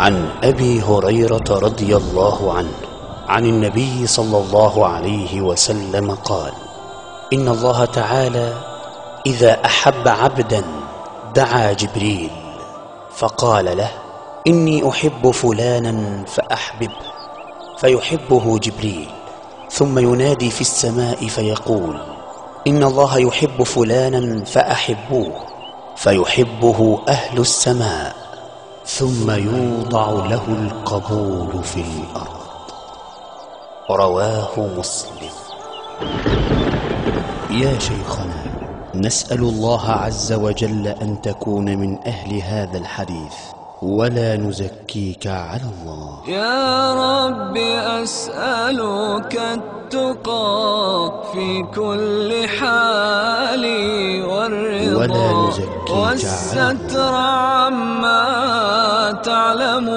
عن أبي هريرة رضي الله عنه عن النبي صلى الله عليه وسلم قال: إن الله تعالى إذا أحب عبدا دعا جبريل فقال له: إني أحب فلانا فأحببه، فيحبه جبريل، ثم ينادي في السماء فيقول: إن الله يحب فلانا فأحبوه، فيحبه أهل السماء، ثم يوضع له القبول في الأرض. رواه مسلم. يا شيخنا، نسأل الله عز وجل أن تكون من أهل هذا الحديث، ولا نزكيك على الله. يا رب أسألك التقى في كل حال والرضا والستر عما تعلم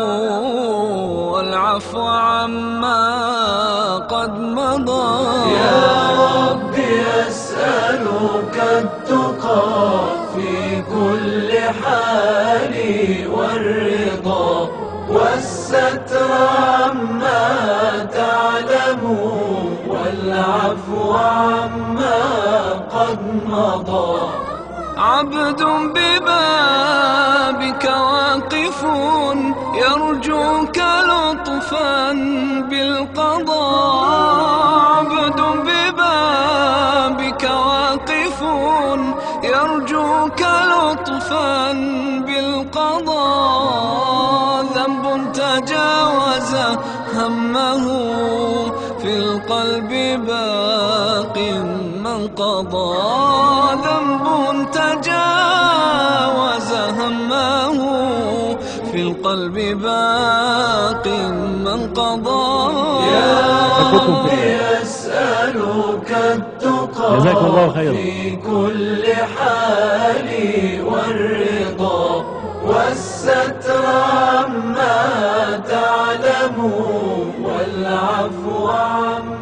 والعفو عما قد مضى. يا رب أسألك التقى في كل حال والرضا والستر عما تعلم والعفو عما قد مضى. عبد ببابك واقف يرجوك لطفا بالقضاء. عبد ببابك واقف يرجوك لطفا بالقضاء. ذنب تجاوز همه في القلب باق من قضى. ذنب تجاوز همه في القلب باق من قضى. يا رب أسألك التقى في كل حال والرضا والستر عما تعلم والعفو عما